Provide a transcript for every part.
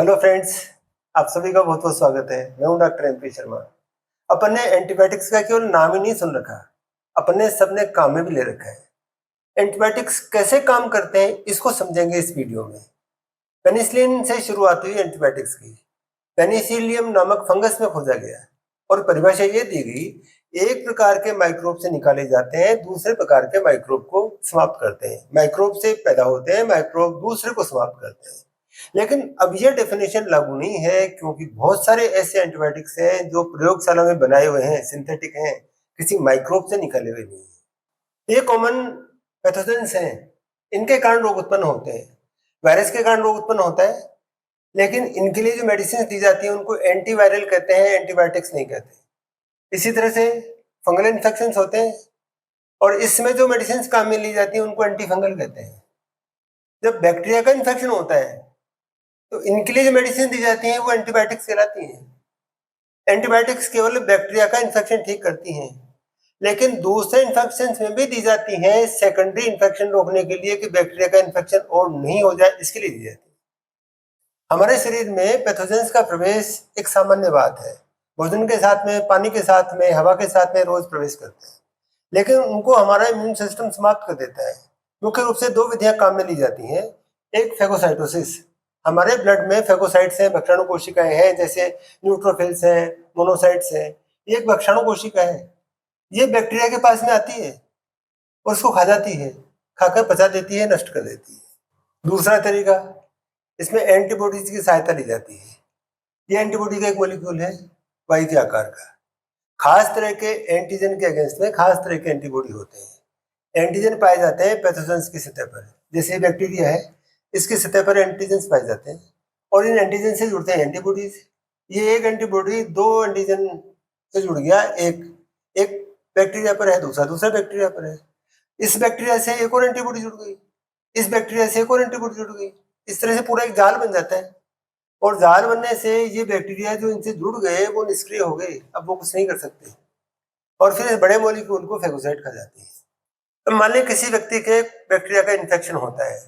Hello friends, आप सभी का बहुत बहुत स्वागत है। मैं हूं डॉक्टर एमपी शर्मा। अपन ने एंटीबायोटिक्स का केवल नाम ही नहीं सुन रखा, अपन ने सबने काम में भी ले रखा है। एंटीबायोटिक्स कैसे काम करते हैं इसको समझेंगे इस वीडियो में। पेनिसिलिन से शुरुआत हुई एंटीबायोटिक्स की। पेनिसिलियम नामक फंगस में खोजा गया और परिभाषा ये दी गई, एक प्रकार के माइक्रोब से निकाले जाते हैं, दूसरे प्रकार के माइक्रोब को समाप्त करते हैं। माइक्रोब से पैदा होते हैं, माइक्रोब दूसरे को समाप्त करते हैं। लेकिन अब ये डेफिनेशन लागू नहीं है, क्योंकि बहुत सारे ऐसे एंटीबायोटिक्स हैं जो प्रयोगशाला में बनाए हुए हैं, सिंथेटिक हैं, किसी माइक्रोब से निकाले हुए नहीं है। ये कॉमन पैथोजेंस हैं, इनके कारण रोग उत्पन्न होते हैं। वायरस के कारण रोग उत्पन्न होता है, लेकिन इनके लिए जो मेडिसिन दी जाती है उनको एंटीवायरल कहते हैं, एंटीबायोटिक्स नहीं कहते। इसी तरह से फंगल इन्फेक्शन होते हैं और इसमें जो मेडिसिन काम में ली जाती है उनको एंटी फंगल कहते हैं। जब बैक्टीरिया का इन्फेक्शन होता है तो इनके लिए जो मेडिसिन दी जाती है वो एंटीबायोटिक्स कहलाती हैं। एंटीबायोटिक्स केवल बैक्टीरिया का इन्फेक्शन ठीक करती हैं, लेकिन दूसरे इन्फेक्शन में भी दी जाती हैं, सेकेंडरी इन्फेक्शन रोकने के लिए कि बैक्टीरिया का इन्फेक्शन और नहीं हो जाए, इसके लिए दी जाती है। हमारे शरीर में पैथोजेंस का प्रवेश एक सामान्य बात है। भोजन के साथ में, पानी के साथ में, हवा के साथ में रोज प्रवेश करते हैं, लेकिन उनको हमारा इम्यून सिस्टम समाप्त कर देता है। मुख्य रूप से दो विधियां काम में ली जाती हैं। एक फेगोसाइटोसिस, हमारे ब्लड में फेगोसाइट्स हैं, भक्षाणु कोशिकाएं हैं, जैसे न्यूट्रोफिल्स हैं, मोनोसाइट्स हैं। ये एक भक्षाणु कोशिका है, ये बैक्टीरिया के पास में आती है और उसको खा जाती है, खाकर पचा देती है, नष्ट कर देती है। दूसरा तरीका, इसमें एंटीबॉडीज की सहायता ली जाती है। ये एंटीबॉडी का एक मॉलिक्यूल है वाई के आकार का। खास तरह के एंटीजन के अगेंस्ट में खास तरह के एंटीबॉडी होते हैं। एंटीजन पाए जाते हैं पैथोजेंस की सतह पर, जैसे बैक्टीरिया है, इसकी सतह पर एंटीजन पाए जाते हैं और इन एंटीजन से जुड़ते हैं एंटीबॉडीज। ये एक एंटीबॉडी दो एंटीजन से जुड़ गया, एक एक बैक्टीरिया पर है, दूसरा दूसरा बैक्टीरिया पर है। इस बैक्टीरिया से एक और एंटीबॉडी जुड़ गई, इस बैक्टीरिया से एक और एंटीबॉडी जुड़ गई। इस तरह से पूरा एक जाल बन जाता है और जाल बनने से ये बैक्टीरिया जो इनसे जुड़ गए वो निष्क्रिय हो गए, अब वो कुछ नहीं कर सकते और फिर इस बड़े मॉलिक्यूल को फेगोसाइट खा जाती है। तो मान लें किसी व्यक्ति के बैक्टीरिया का इन्फेक्शन होता है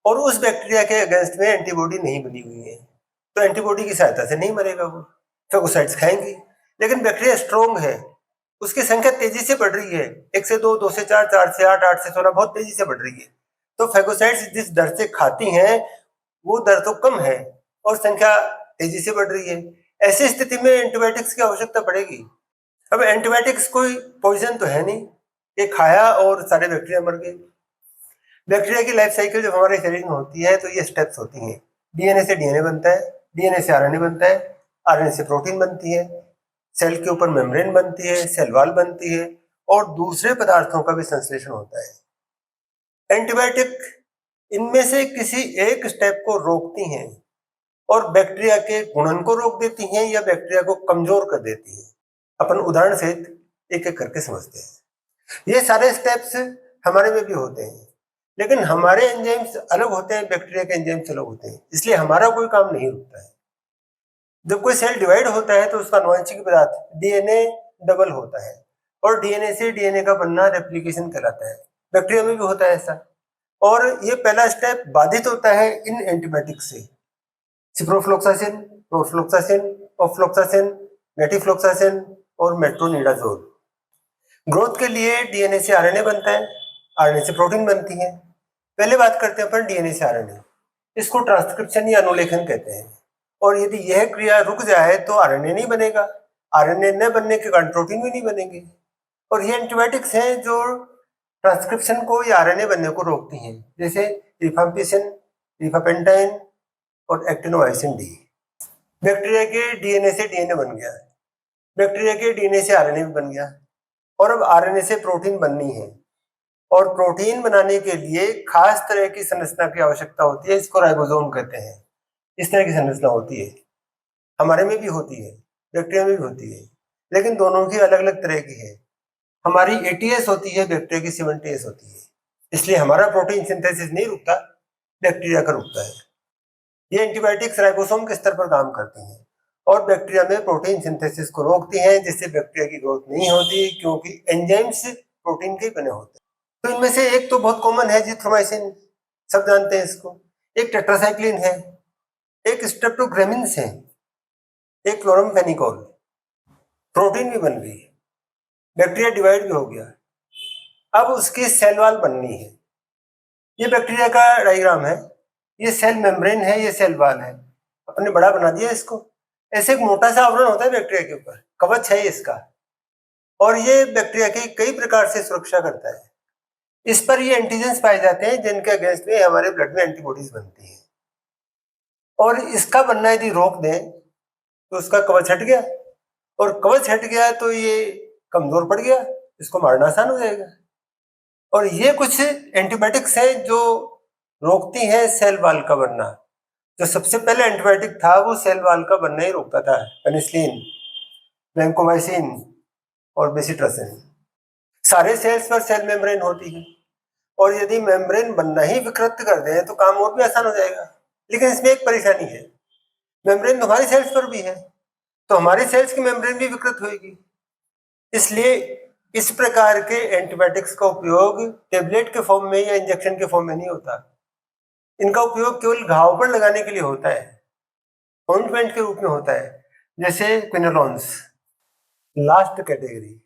और उस बैक्टीरिया के अगेंस्ट में एंटीबॉडी नहीं बनी हुई है, तो एंटीबॉडी की सहायता से नहीं मरेगा वो, फेगोसाइट्स खाएंगी। लेकिन बैक्टीरिया स्ट्रोंग है, उसकी संख्या तेजी से बढ़ रही है, 1 से 2, 2 से 4, 4 से 8, 8 से 16, बहुत तेजी से बढ़ रही है। तो फेगोसाइट्स जिस दर से खाती हैं वो दर तो कम है और संख्या तेजी से बढ़ रही है। ऐसी स्थिति में एंटीबायोटिक्स की आवश्यकता पड़ेगी। अब एंटीबायोटिक्स कोई पॉइजन तो है नहीं, ये खाया और सारे बैक्टीरिया मर गए। बैक्टीरिया की लाइफ साइकिल जब हमारे शरीर में होती है तो ये स्टेप्स होती हैं। डीएनए से डीएनए बनता है, डीएनए से आरएनए बनता है, आरएनए से प्रोटीन बनती है, सेल के ऊपर मेम्ब्रेन बनती है, सेल वॉल बनती है और दूसरे पदार्थों का भी संश्लेषण होता है। एंटीबायोटिक इनमें से किसी एक स्टेप को रोकती हैं और बैक्टीरिया के गुणन को रोक देती हैं या बैक्टीरिया को कमजोर कर देती हैं। अपन उदाहरण से एक एक करके समझते हैं। ये सारे स्टेप्स हमारे में भी होते हैं, लेकिन हमारे एंजाइम्स अलग होते हैं, बैक्टीरिया के एंजाइम्स अलग होते हैं, इसलिए हमारा कोई काम नहीं रुकता है। जब कोई सेल डिवाइड होता है तो उसका आनुवंशिक पदार्थ डीएनए डबल होता है और डीएनए से डीएनए का बनना रेप्लिकेशन कहलाता है। बैक्टीरिया में भी होता है ऐसा, और ये पहला स्टेप बाधित होता है इन एंटीबायोटिक से। सिप्रोफ्लोक्सासिन, प्रोफ्लोक्सासिन, ऑफ्लोक्सासिन, मेटिफ्लोक्सासिन और मेट्रोनिडाजोल। ग्रोथ के लिए डीएनए से आरएनए बनता है, आरएनए से प्रोटीन बनती है। पहले बात करते हैं अपन डीएनए से आरएनए। इसको ट्रांसक्रिप्शन या अनुलेखन कहते हैं और यदि यह क्रिया रुक जाए तो आरएनए नहीं बनेगा, आरएनए न बनने के कारण प्रोटीन भी नहीं बनेंगे। और ये एंटीबायोटिक्स हैं जो ट्रांसक्रिप्शन को या आरएनए बनने को रोकती हैं, जैसे रिफाम्पिसिन, रिफापेंटाइन और एक्टिनोमाइसिन डी। बैक्टीरिया के डीएनए से डीएनए बन गया, बैक्टीरिया के डीएनए से आरएनए भी बन गया और अब आरएनए से प्रोटीन बननी है और प्रोटीन बनाने के लिए खास तरह की संरचना की आवश्यकता होती है, इसको राइबोसोम कहते हैं। इस तरह की संरचना होती है, हमारे में भी होती है, बैक्टीरिया में भी होती है, लेकिन दोनों की अलग अलग तरह की है। हमारी 80S होती है, बैक्टीरिया की 70S होती है, इसलिए हमारा प्रोटीन सिंथेसिस नहीं रुकता, बैक्टीरिया का रुकता है। ये एंटीबायोटिक्स राइबोसोम के स्तर पर काम करती हैं और बैक्टीरिया में प्रोटीन सिंथेसिस को रोकती हैं, जिससे बैक्टीरिया की ग्रोथ नहीं होती, क्योंकि एंजाइम्स प्रोटीन के बने होते हैं। तो इनमें से एक तो बहुत कॉमन है, जिथ्रोमाइसिन, सब जानते हैं इसको। एक टेट्रासाइक्लिन है, एक स्ट्रेप्टोग्रामिन्स है, एक क्लोरामफेनिकोल, प्रोटीन भी बन गई, बैक्टीरिया डिवाइड भी हो गया। अब उसकी सेल वॉल बननी है। ये बैक्टीरिया का डायग्राम है, ये सेल मेम्ब्रेन है, ये सेल वॉल है। अपने बड़ा बना दिया इसको। ऐसे एक मोटा सा आवरण होता है बैक्टीरिया के ऊपर, कवच है इसका, और ये बैक्टीरिया की कई प्रकार से सुरक्षा करता है। इस पर ये एंटीजेंस पाए जाते हैं जिनके अगेंस्ट में हमारे ब्लड में एंटीबॉडीज बनती हैं, और इसका बनना यदि रोक दें तो उसका कवच हट गया, और कवच हट गया तो ये कमजोर पड़ गया, इसको मारना आसान हो जाएगा। और ये कुछ एंटीबायोटिक्स हैं जो रोकती हैं सेल वॉल का बनना। जो सबसे पहले एंटीबायोटिक था वो सेल वॉल का बनना ही रोकता था, पेनिसिलिन, वैंकोमाइसिन और बेसिट्रासिन। सारे सेल्स पर सेल मेम्ब्रेन होती है, और यदि मेम्ब्रेन बनना ही विकृत कर दें तो काम और भी आसान हो जाएगा। लेकिन इसमें एक परेशानी है, मेम्ब्रेन तो हमारी सेल्स पर भी है, तो हमारी सेल्स की मेम्ब्रेन भी विकृत होगी। इसलिए इस प्रकार के एंटीबायोटिक्स का उपयोग टेबलेट के फॉर्म में या इंजेक्शन के फॉर्म में नहीं होता। इनका उपयोग केवल घाव पर लगाने के लिए होता है, ऑइंटमेंट के रूप में होता है, जैसे क्विनोलॉन्स, लास्ट कैटेगरी।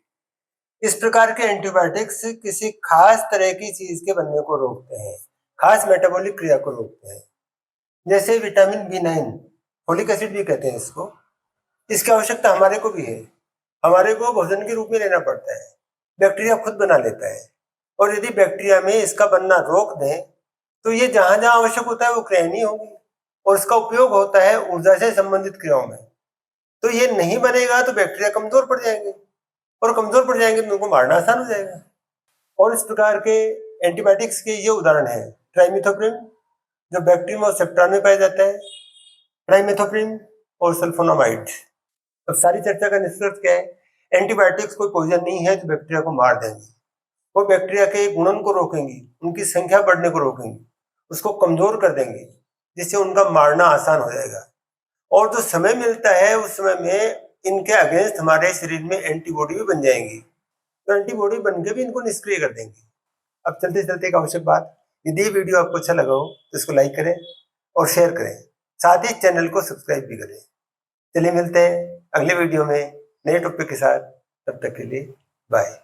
इस प्रकार के एंटीबायोटिक्स किसी खास तरह की चीज के बनने को रोकते हैं, खास मेटाबॉलिक क्रिया को रोकते हैं, जैसे विटामिन B9, फोलिक एसिड भी कहते हैं इसको। इसकी आवश्यकता हमारे को भी है, हमारे को भोजन के रूप में लेना पड़ता है, बैक्टीरिया खुद बना लेता है। और यदि बैक्टीरिया में इसका बनना रोक दें तो ये जहां जहां आवश्यक होता है वो क्रिया नहीं होगी, और इसका उपयोग होता है ऊर्जा से संबंधित क्रियाओं में। तो ये नहीं बनेगा तो बैक्टीरिया कमजोर पड़ जाएंगे, और कमजोर पड़ जाएंगे तो उनको मारना आसान हो जाएगा। और इस प्रकार के एंटीबायोटिक्स के ये उदाहरण है, ट्राइमिथोप्रिम जो बैक्टीरियम और सेप्ट्रॉन में पाया जाता है, ट्राइमेथोप्रिम और सल्फोनामाइड। अब सारी चर्चा का निष्कर्ष क्या है? एंटीबायोटिक्स कोई पॉइजन नहीं है जो बैक्टीरिया को मार देंगे, वो बैक्टीरिया के गुणन को रोकेंगी, उनकी संख्या बढ़ने को रोकेंगी, उसको कमजोर कर देंगे, जिससे उनका मारना आसान हो जाएगा। और जो समय मिलता है उस समय में इनके अगेंस्ट हमारे शरीर में एंटीबॉडी भी बन जाएंगी, तो एंटीबॉडी बन के भी इनको निष्क्रिय कर देंगे। अब चलते चलते एक आवश्यक बात, यदि ये वीडियो आपको अच्छा लगा हो तो इसको लाइक करें और शेयर करें, साथ ही चैनल को सब्सक्राइब भी करें। चलिए मिलते हैं अगले वीडियो में नए टॉपिक के साथ, तब तक के लिए बाय।